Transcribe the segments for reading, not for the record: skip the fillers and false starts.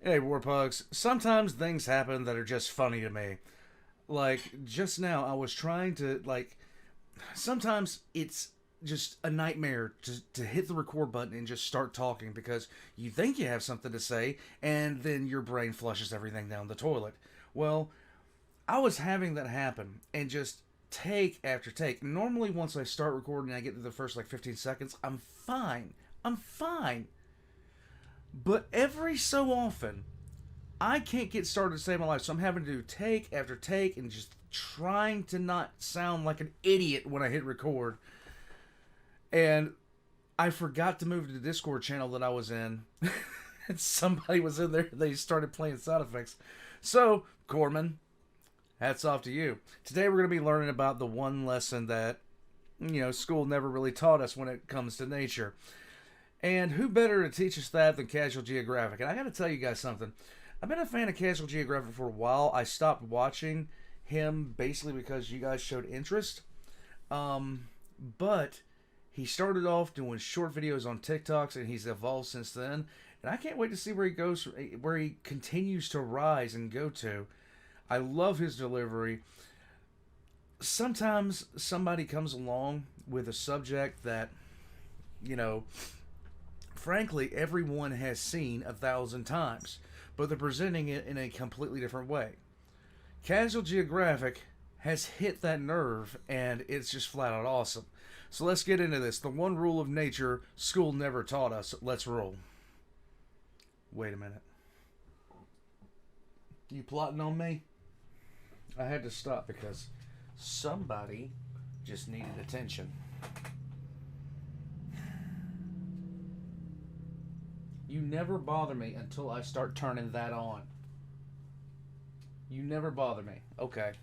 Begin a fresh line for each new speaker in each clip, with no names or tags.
Hey, Warpugs. Sometimes things happen that are just funny to me. Like, just now, I was trying to, sometimes it's just a nightmare to hit the record button and just start talking because you think you have something to say and then your brain flushes everything down the toilet. Well, I was having that happen and just take after take. Normally, once I start recording, I get to the first 15 seconds, I'm fine. I'm fine. But every so often, I can't get started to save my life, so I'm having to do take after take and just trying to not sound like an idiot when I hit record. And I forgot to move to the Discord channel that I was in. And somebody was in there, they started playing sound effects. So, Corman, hats off to you. Today we're going to be learning about the one lesson that, school never really taught us when it comes to nature. And who better to teach us that than Casual Geographic? And I got to tell you guys something. I've been a fan of Casual Geographic for a while. I stopped watching him basically because you guys showed interest. But he started off doing short videos on TikToks, and he's evolved since then. And I can't wait to see where he goes, where he continues to rise and go to. I love his delivery. Sometimes somebody comes along with a subject that, frankly, everyone has seen 1,000 times, but they're presenting it in a completely different way. Casual Geographic has hit that nerve, and it's just flat out awesome. So let's get into this. The one rule of nature school never taught us. Let's roll. Wait a minute. You plotting on me? I had to stop because somebody just needed attention. You never bother me until I start turning that on. You never bother me. Okay.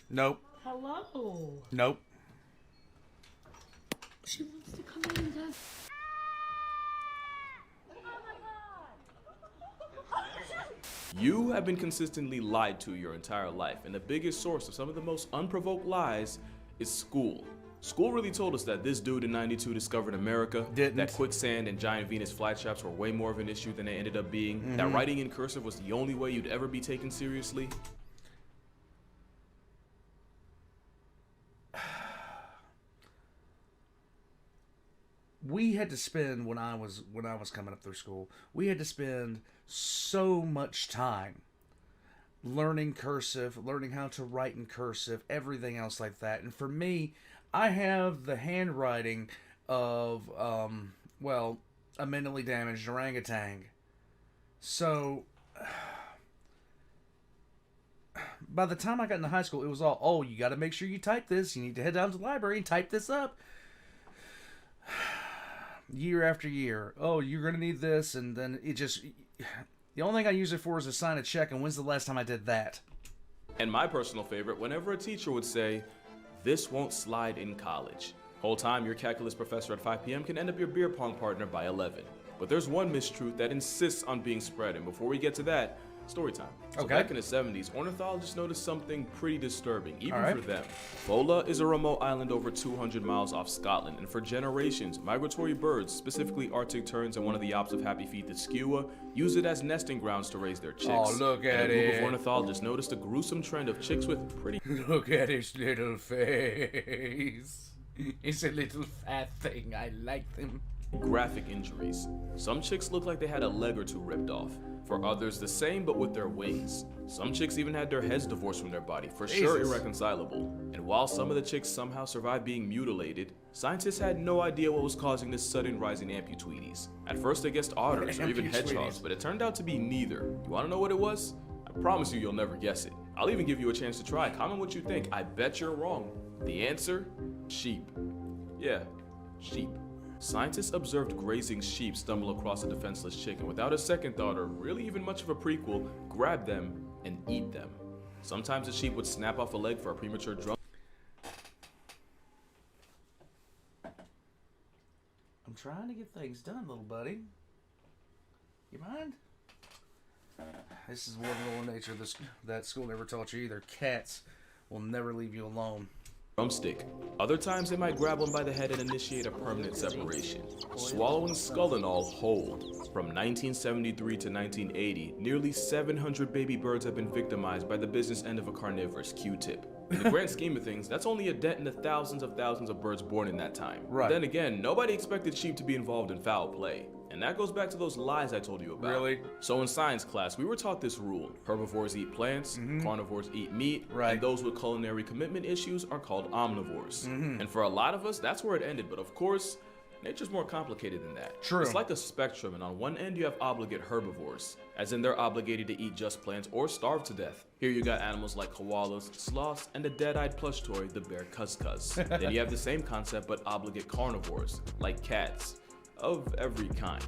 Nope.
Hello.
Nope.
She wants to come in, guys.
You have been consistently lied to your entire life, and the biggest source of some of the most unprovoked lies is school. School really told us that this dude in '92 discovered America,
Didn't.
that quicksand and giant Venus flytraps were way more of an issue than they ended up being, that writing in cursive was the only way you'd ever be taken seriously.
We had to spend when I was coming up through school, we had to spend so much time learning cursive, learning how to write in cursive, everything else like that. And for me, I have the handwriting of a mentally damaged orangutan. So by the time I got into high school, it was all, oh, you got to make sure you type this. You need to head down to the library and type this up. Year after year. Oh, you're going to need this. And then it just... The only thing I use it for is to sign a check, and when's the last time I did that?
And my personal favorite, whenever a teacher would say, "This won't slide in college." Whole time, your calculus professor at 5 p.m. can end up your beer pong partner by 11. But there's one mistruth that insists on being spread, and before we get to that, story time. So
Okay.
back in the 70s, ornithologists noticed something pretty disturbing, even
All right.
for them. Fola is a remote island over 200 miles off Scotland, and for generations, migratory birds, specifically Arctic terns and one of the ops of happy feet, the skua, use it as nesting grounds to raise their chicks.
Oh, look
and
at
a group
it.
of ornithologists noticed a gruesome trend of chicks with pretty
Look at his little face. It's a little fat thing. I like them.
graphic injuries. Some chicks look like they had a leg or two ripped off. For others, the same but with their wings. Some chicks even had their heads divorced from their body, for sure
Jesus.
irreconcilable. And while some of the chicks somehow survived being mutilated, scientists had no idea what was causing this sudden rise in amputees. At first they guessed otters or even hedgehogs,
Amputees.
but it turned out to be neither. You wanna know what it was? I promise you'll never guess it. I'll even give you a chance to try. Comment what you think. I bet you're wrong. The answer? Sheep. Yeah, sheep. Scientists observed grazing sheep stumble across a defenseless chick and without a second thought or really even much of a prequel, grab them and eat them. Sometimes the sheep would snap off a leg for a premature drum.
I'm trying to get things done, little buddy. You mind? This is one rule of nature that school never taught you either. Cats will never leave you alone.
drumstick. Other times they might grab one by the head and initiate a permanent separation, swallowing skull and all whole. From 1973 to 1980, nearly 700 baby birds have been victimized by the business end of a carnivorous Q-tip. In the grand scheme of things, that's only a dent in the thousands of birds born in that time.
Right.
Then again, nobody expected sheep to be involved in foul play. And that goes back to those lies I told you about.
Really?
So in science class, we were taught this rule. Herbivores eat plants, carnivores eat meat,
Right.
and those with culinary commitment issues are called omnivores. And for a lot of us, that's where it ended. But of course, nature's more complicated than that.
True.
It's like a spectrum, and on one end you have obligate herbivores, as in they're obligated to eat just plants or starve to death. Here you got animals like koalas, sloths, and the dead-eyed plush toy, the bear cuz. Then you have the same concept but obligate carnivores, like cats, of every kind.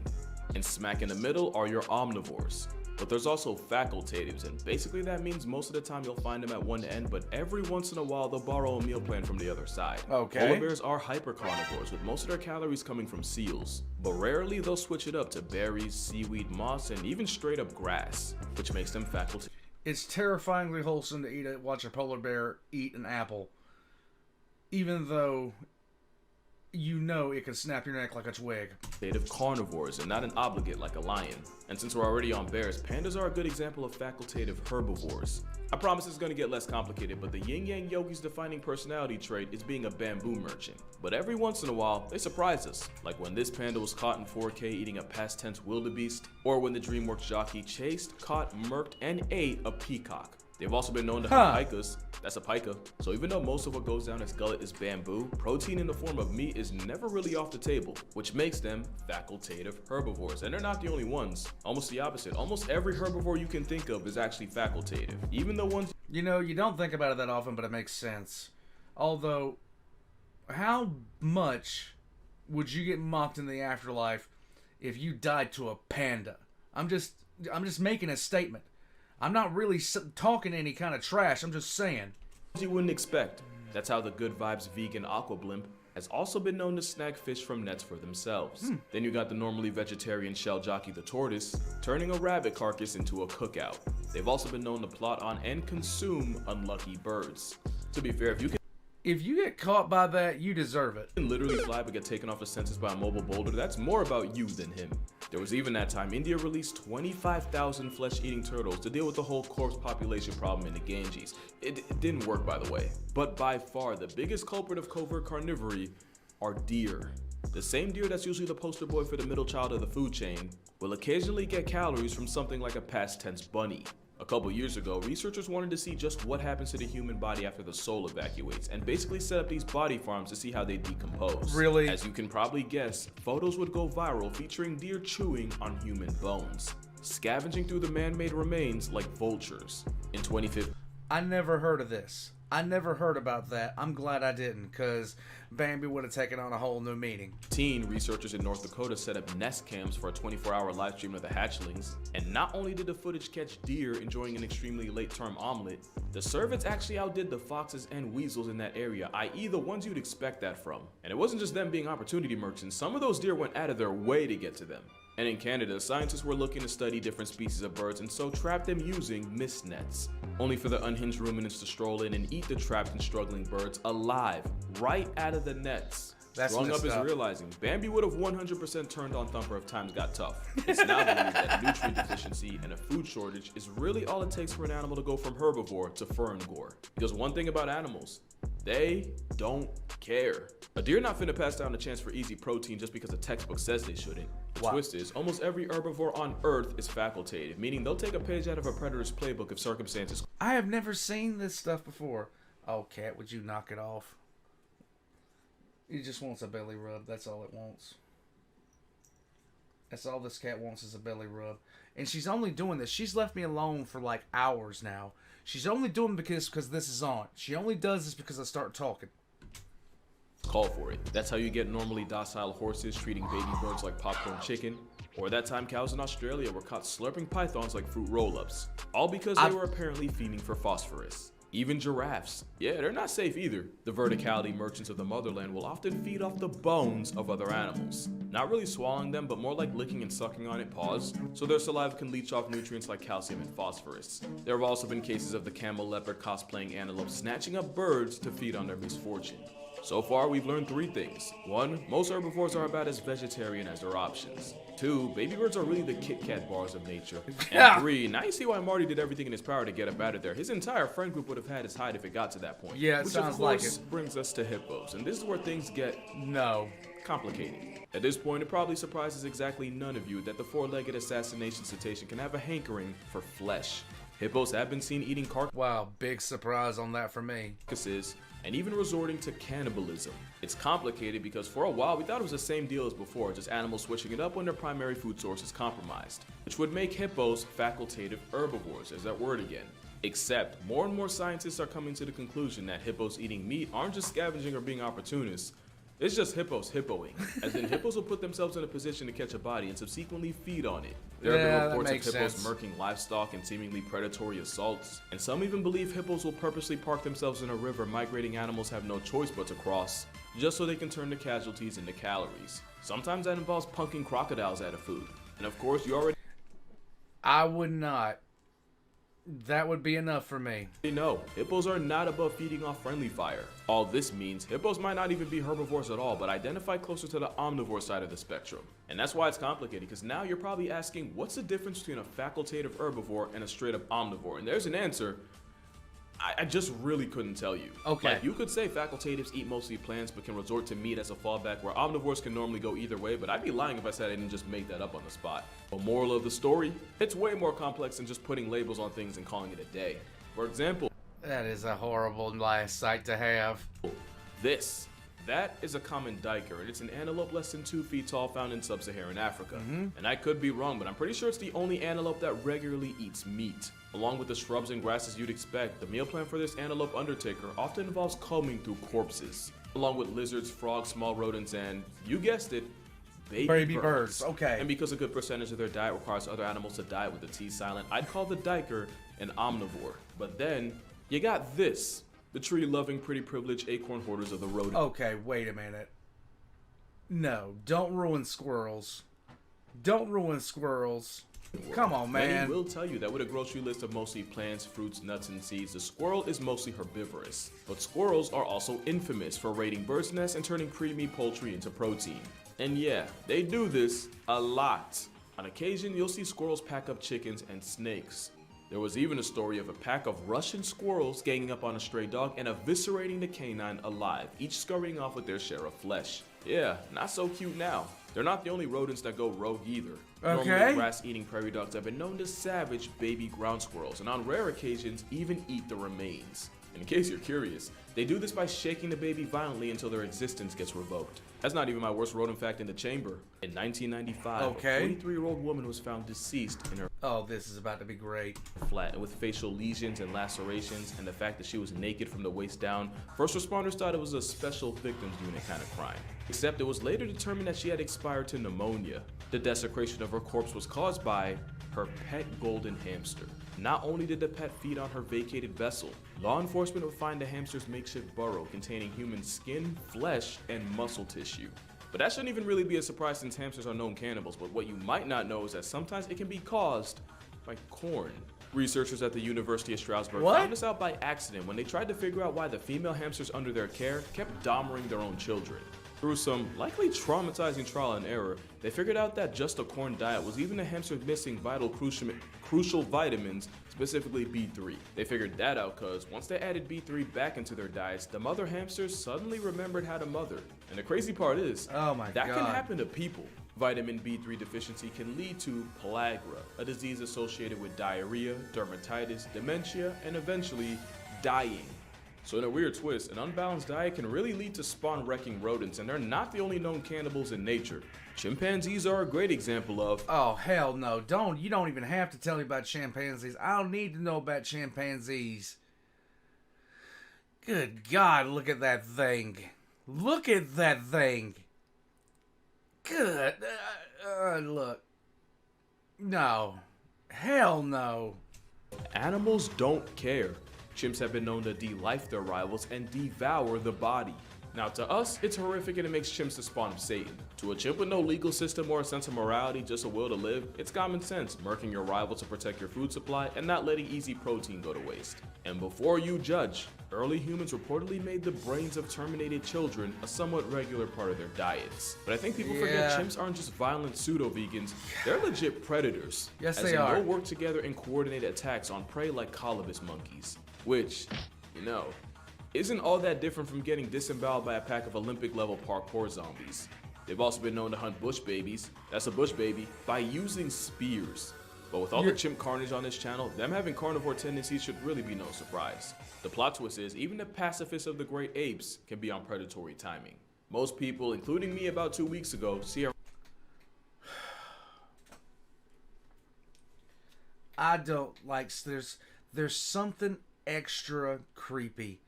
And smack in the middle are your omnivores. But there's also facultatives, and basically that means most of the time you'll find them at one end, but every once in a while they'll borrow a meal plan from the other side.
Okay.
Polar bears are hypercarnivores, with most of their calories coming from seals, but rarely they'll switch it up to berries, seaweed, moss, and even straight up grass, which makes them facultative.
It's terrifyingly wholesome to watch a polar bear eat an apple, even though you know it can snap your neck like a twig.
Native carnivores and not an obligate like a lion. And since we're already on bears, pandas are a good example of facultative herbivores. I promise it's going to get less complicated, but the yin-yang yogi's defining personality trait is being a bamboo merchant. But every once in a while, they surprise us, like when this panda was caught in 4K eating a past tense wildebeest, or when the DreamWorks jockey chased, caught, murked, and ate a peacock. They've also been known to hunt pikas. That's a pika. So even though most of what goes down its gullet is bamboo, protein in the form of meat is never really off the table, which makes them facultative herbivores. And they're not the only ones. Almost the opposite. Almost every herbivore you can think of is actually facultative. Even the ones...
You know, you don't think about it that often, but it makes sense. Although, how much would you get mocked in the afterlife if you died to a panda? I'm just making a statement. I'm not really talking any kind of trash. I'm just saying.
You wouldn't expect. That's how the Good Vibes vegan aqua blimp has also been known to snag fish from nets for themselves. Then you got the normally vegetarian shell jockey the tortoise, turning a rabbit carcass into a cookout. They've also been known to plot on and consume unlucky birds. To be fair,
If you get caught by that, you deserve it.
can literally fly but get taken off his senses by a mobile boulder, that's more about you than him. There was even that time India released 25,000 flesh-eating turtles to deal with the whole corpse population problem in the Ganges. It didn't work, by the way. But by far, the biggest culprit of covert carnivory are deer. The same deer that's usually the poster boy for the middle child of the food chain will occasionally get calories from something like a past tense bunny. A couple years ago, researchers wanted to see just what happens to the human body after the soul evacuates, and basically set up these body farms to see how they decompose.
Really?
As you can probably guess, photos would go viral featuring deer chewing on human bones, scavenging through the man-made remains like vultures. In 2015,
I never heard of this. I never heard about that. I'm glad I didn't, because Bambi would have taken on a whole new meaning.
researchers in North Dakota set up nest cams for a 24-hour live stream of the hatchlings, and not only did the footage catch deer enjoying an extremely late-term omelet, the cervids actually outdid the foxes and weasels in that area, i.e. the ones you'd expect that from. And it wasn't just them being opportunity merchants, some of those deer went out of their way to get to them. And in Canada, scientists were looking to study different species of birds and so trapped them using mist nets, only for the unhinged ruminants to stroll in and eat the trapped and struggling birds alive, right out of the nets.
That's
Growing up
messed
is
up.
realizing Bambi would have 100% turned on Thumper if times got tough. It's now believed that nutrient deficiency and a food shortage is really all it takes for an animal to go from herbivore to fernivore. Because one thing about animals, they don't care. A deer not finna pass down a chance for easy protein just because a textbook says they shouldn't. The
Wow.
twist is, almost every herbivore on Earth is facultative, meaning they'll take a page out of a predator's playbook if circumstances.
I have never seen this stuff before. Oh, cat, would you knock it off? It just wants a belly rub. That's all it wants. That's all this cat wants is a belly rub. And she's only doing this. She's left me alone for like hours now. She's only doing because this is on. She only does this because I start talking.
Call for it. That's how you get normally docile horses treating baby birds like popcorn chicken, or that time cows in Australia were caught slurping pythons like fruit roll-ups, all because they were apparently fiending for phosphorus. Even giraffes. Yeah, they're not safe either. The verticality merchants of the motherland will often feed off the bones of other animals. Not really swallowing them, but more like licking and sucking on it, pause, so their saliva can leach off nutrients like calcium and phosphorus. There have also been cases of the camel leopard cosplaying antelope snatching up birds to feed on their misfortune. So far, we've learned 3 things. 1, most herbivores are about as vegetarian as their options. 2, baby birds are really the Kit Kat bars of nature. And 3, now you see why Marty did everything in his power to get up out of there. His entire friend group would have had his hide if it got to that point.
Yeah, it
Which
sounds
of
like
course
it.
brings us to hippos, and this is where things get
No.
complicated. At this point, it probably surprises exactly none of you that the 4-legged assassination cetacean can have a hankering for flesh. Hippos have been seen eating
Wow, big surprise on that for me.
carcasses and even resorting to cannibalism. It's complicated because for a while we thought it was the same deal as before, just animals switching it up when their primary food source is compromised, which would make hippos facultative herbivores, there's that word again. Except, more and more scientists are coming to the conclusion that hippos eating meat aren't just scavenging or being opportunists, it's just hippos hippoing, as in hippos will put themselves in a position to catch a body and subsequently feed on it. There have
Yeah,
been
that
reports of
makes
hippos
sense.
murking livestock and seemingly predatory assaults, and some even believe hippos will purposely park themselves in a river migrating animals have no choice but to cross, just so they can turn the casualties into calories. Sometimes that involves punking crocodiles out of food, and of course you already
I would not. That would be enough for me.
know, hippos are not above feeding off friendly fire. All this means, hippos might not even be herbivores at all, but identify closer to the omnivore side of the spectrum. And that's why it's complicated, because now you're probably asking, what's the difference between a facultative herbivore and a straight up omnivore? And there's an answer. I just really couldn't tell you.
Okay.
Like, you could say facultatives eat mostly plants but can resort to meat as a fallback, where omnivores can normally go either way, but I'd be lying if I said I didn't just make that up on the spot. The moral of the story? It's way more complex than just putting labels on things and calling it a day. For example,
That is a horrible last sight to have.
this. That is a common duiker, and it's an antelope less than 2 feet tall found in sub-Saharan Africa. And I could be wrong, but I'm pretty sure it's the only antelope that regularly eats meat. Along with the shrubs and grasses you'd expect, the meal plan for this antelope undertaker often involves combing through corpses, along with lizards, frogs, small rodents, and, you guessed it, baby birds.
Okay.
And because a good percentage of their diet requires other animals to die with the T silent, I'd call the duiker an omnivore. But then, you got this. The tree-loving, pretty privileged acorn hoarders of the rodent.
Okay, wait a minute. No, don't ruin squirrels. Don't ruin squirrels. Come on, man.
Many will tell you that with a grocery list of mostly plants, fruits, nuts, and seeds, the squirrel is mostly herbivorous. But squirrels are also infamous for raiding birds' nests and turning preemie poultry into protein. And yeah, they do this a lot. On occasion, you'll see squirrels pack up chickens and snakes. There was even a story of a pack of Russian squirrels ganging up on a stray dog and eviscerating the canine alive, each scurrying off with their share of flesh. Yeah, not so cute now. They're not the only rodents that go rogue either.
Okay.
Normally, grass-eating prairie dogs have been known to savage baby ground squirrels, and on rare occasions, even eat the remains. In case you're curious, they do this by shaking the baby violently until their existence gets revoked. That's not even my worst rodent fact in the chamber. In 1995,
Okay.
a 43-year-old woman was found deceased in her
Oh, this is about to be great.
flat with facial lesions and lacerations, and the fact that she was naked from the waist down. First responders thought it was a special victims unit kind of crime. Except it was later determined that she had expired to pneumonia. The desecration of her corpse was caused by her pet golden hamster. Not only did the pet feed on her vacated vessel, law enforcement would find the hamster's makeshift burrow containing human skin, flesh, and muscle tissue. But that shouldn't even really be a surprise since hamsters are known cannibals, but what you might not know is that sometimes it can be caused by corn. Researchers at the University of Strasbourg
What?
found this out by accident when they tried to figure out why the female hamsters under their care kept dominating their own children. Through some likely traumatizing trial and error, they figured out that just a corn diet was even the hamsters missing vital crucial vitamins, specifically B3. They figured that out because once they added B3 back into their diets, the mother hamsters suddenly remembered how to mother. And the crazy part is,
Oh my
that can
God.
happen to people. Vitamin B3 deficiency can lead to pellagra, a disease associated with diarrhea, dermatitis, dementia, and eventually dying. So in a weird twist, an unbalanced diet can really lead to spawn-wrecking rodents, and they're not the only known cannibals in nature. Chimpanzees are a great example of
Oh, hell no. You don't even have to tell me about chimpanzees. I don't need to know about chimpanzees. Good God, look at that thing. Look at that thing. Good. Look. No. Hell no.
animals don't care. Chimps have been known to de-life their rivals and devour the body. Now to us, it's horrific and it makes chimps the spawn of Satan. To a chimp with no legal system or a sense of morality, just a will to live, it's common sense, murking your rival to protect your food supply and not letting easy protein go to waste. And before you judge, early humans reportedly made the brains of terminated children a somewhat regular part of their diets. But I think people forget chimps aren't just violent pseudo-vegans, they're legit predators.
Yes,
as
they
in
are.
they'll work together in coordinated attacks on prey like colobus monkeys, which, isn't all that different from getting disemboweled by a pack of Olympic-level parkour zombies. They've also been known to hunt bush babies, that's a bush baby, by using spears. But with all the chimp carnage on this channel, them having carnivore tendencies should really be no surprise. The plot twist is, even the pacifists of the great apes can be on predatory timing. Most people, including me about 2 weeks ago, see a
I don't like, there's something extra creepy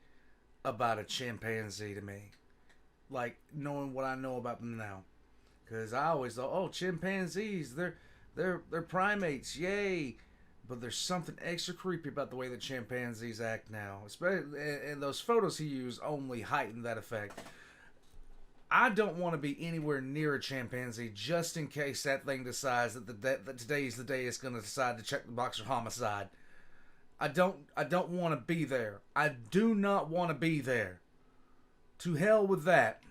about a chimpanzee to me. Like, knowing what I know about them now. Because I always thought, oh, chimpanzees, they're primates, yay. But there's something extra creepy about the way that chimpanzees act now. Especially, and those photos he used only heighten that effect. I don't want to be anywhere near a chimpanzee just in case that thing decides that today's the day it's going to decide to check the box for homicide. I don't want to be there. I do not want to be there. To hell with that.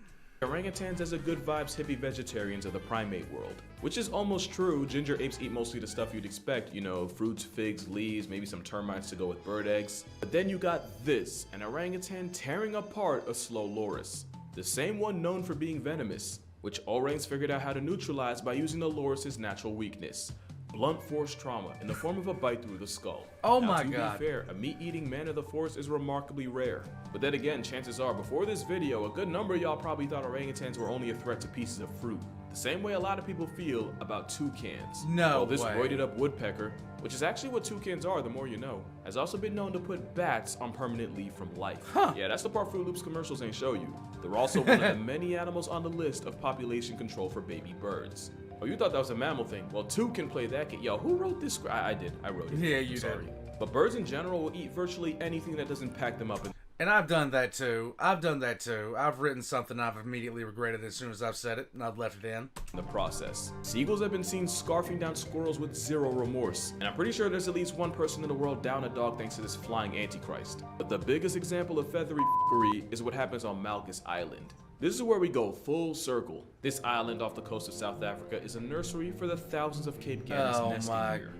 orangutans as a good vibes hippie vegetarians of the primate world. Which is almost true. Ginger apes eat mostly the stuff you'd expect, fruits, figs, leaves, maybe some termites to go with bird eggs. But then you got this, an orangutan tearing apart a slow loris. The same one known for being venomous, which orangs figured out how to neutralize by using the loris's natural weakness. Blunt force trauma in the form of a bite through the skull.
Oh
now,
my
to
God.
be fair, a meat-eating man of the forest is remarkably rare. But then again, chances are, before this video, a good number of y'all probably thought orangutans were only a threat to pieces of fruit. The same way a lot of people feel about toucans.
No
Well, this
way.
roided up woodpecker, which is actually what toucans are, the more you know, has also been known to put bats on permanent leave from life.
Huh.
Yeah, that's the part Fruit Loops commercials ain't show you. They're also one of the many animals on the list of population control for baby birds. Oh, you thought that was a mammal thing? Well, two can play that game. Yo, who wrote this? I did. I wrote it.
Yeah,
I'm
you
sorry.
did.
But birds in general will eat virtually anything that doesn't pack them up.
And I've done that too. I've written something I've immediately regretted as soon as I've said it, and I've left it in.
The process. Seagulls have been seen scarfing down squirrels with zero remorse, and I'm pretty sure there's at least one person in the world down a dog thanks to this flying antichrist. But the biggest example of feathery f***ery is what happens on Malgus Island. This is where we go full circle. This island off the coast of South Africa is a nursery for the thousands of Cape Gannets nesting here.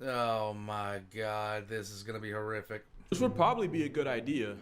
Oh my God, this is gonna be horrific.
Which would probably be a good idea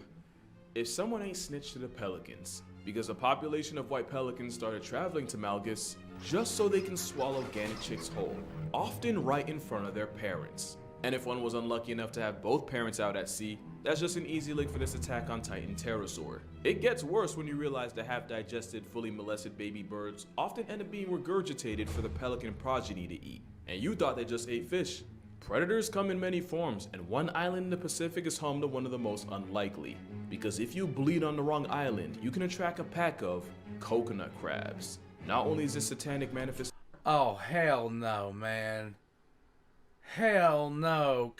if someone ain't snitched to the pelicans, because a population of white pelicans started traveling to Malgus just so they can swallow gannet chicks whole, often right in front of their parents. And if one was unlucky enough to have both parents out at sea, that's just an easy lick for this attack on Titan pterosaur. It gets worse when you realize the half-digested, fully molested baby birds often end up being regurgitated for the pelican progeny to eat. And you thought they just ate fish. Predators come in many forms, and one island in the Pacific is home to one of the most unlikely. Because if you bleed on the wrong island, you can attract a pack of coconut crabs. Not only is this satanic manifestation
Oh hell no, man. Hell no.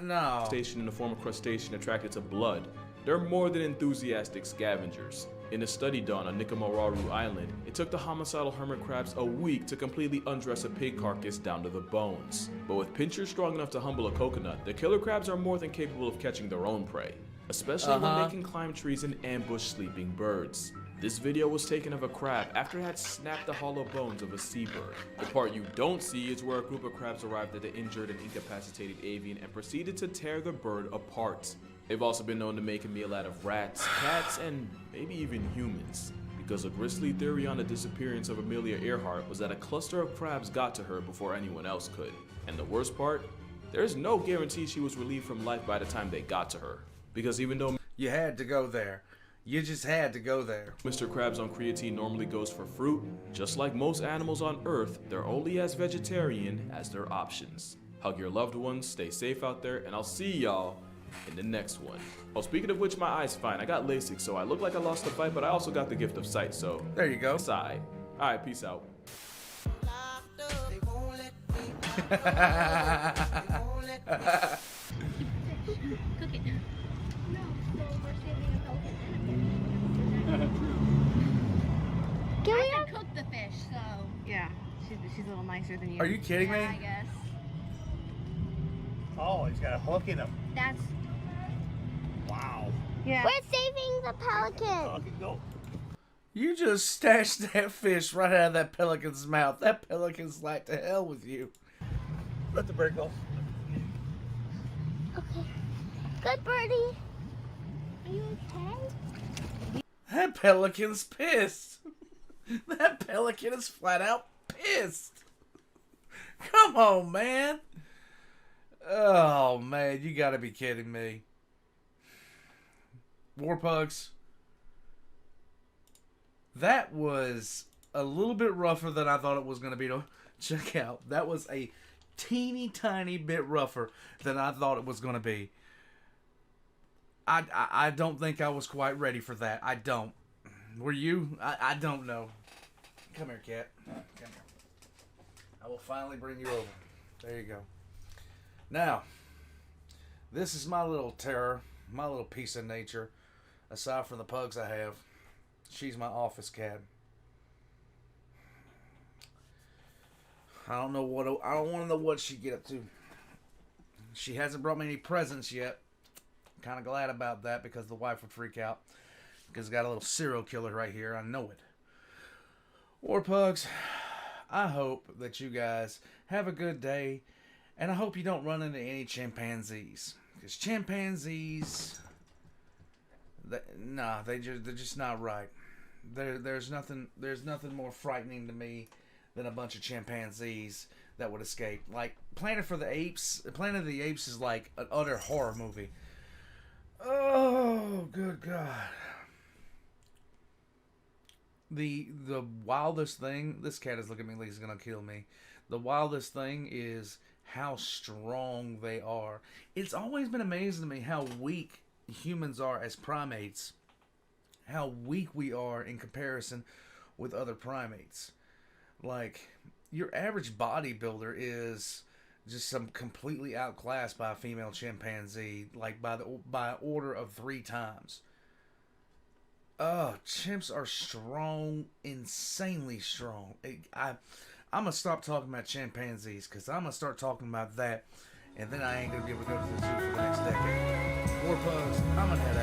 No.
in the form of crustacean attracted to blood, they're more than enthusiastic scavengers. In a study done on Nikomoraru Island, it took the homicidal hermit crabs a week to completely undress a pig carcass down to the bones. But with pinchers strong enough to humble a coconut, the killer crabs are more than capable of catching their own prey, especially when they can climb trees and ambush sleeping birds. This video was taken of a crab after it had snapped the hollow bones of a seabird. The part you don't see is where a group of crabs arrived at the injured and incapacitated avian and proceeded to tear the bird apart. They've also been known to make a meal out of rats, cats, and maybe even humans. Because a grisly theory on the disappearance of Amelia Earhart was that a cluster of crabs got to her before anyone else could. And the worst part? There's no guarantee she was relieved from life by the time they got to her. Because even though
You had to go there. You just had to go there.
Mr. Krabs on creatine normally goes for fruit, just like most animals on Earth, they're only as vegetarian as their options. Hug your loved ones, stay safe out there, and I'll see y'all in the next one. Oh, speaking of which, my eye's fine. I got LASIK, so I look like I lost the fight, but I also got the gift of sight, so
There you go.
it's alright. Alright, peace out.
Cook it.
she's a little nicer than you.
Are you kidding me?
I guess.
Oh, he's got a hook in him.
That's.
Wow.
Yeah.
We're saving the pelican.
Pelican, go.
You just snatched that fish right out of that pelican's mouth. That pelican's like, to hell with you.
Let the bird go.
Okay. Good birdie. Are you okay?
That pelican's pissed. That pelican is flat out pissed. Come on, man. Oh, man, you gotta be kidding me. War Pugs. That was a little bit rougher than I thought it was going to be to check out. That was a teeny tiny bit rougher than I thought it was going to be. I don't think I was quite ready for that. I don't. Were you? I don't know. Come here, cat. Come here. I will finally bring you over. There you go. Now, this is my little terror, my little piece of nature. Aside from the pugs I have, she's my office cat. I don't want to know what she get up to. She hasn't brought me any presents yet. Kind of glad about that because the wife would freak out. Because got a little serial killer right here. I know it. War Pugs, I hope that you guys have a good day. And I hope you don't run into any chimpanzees. Because chimpanzees, they're just not right. There's nothing more frightening to me than a bunch of chimpanzees that would escape. Like Planet of the Apes is like an utter horror movie. Oh, good God. The wildest thing, this cat is looking at me like he's gonna kill me. The wildest thing is how strong they are. It's always been amazing to me how weak humans are as primates. How weak we are in comparison with other primates. Like, your average bodybuilder is just some completely outclassed by a female chimpanzee, like by order of 3 times. Chimps are strong, insanely strong. I'm going to stop talking about chimpanzees, because I'm going to start talking about that, and then I ain't going to be able to go to the zoo for the next decade. War Pugs, I'm going to head out.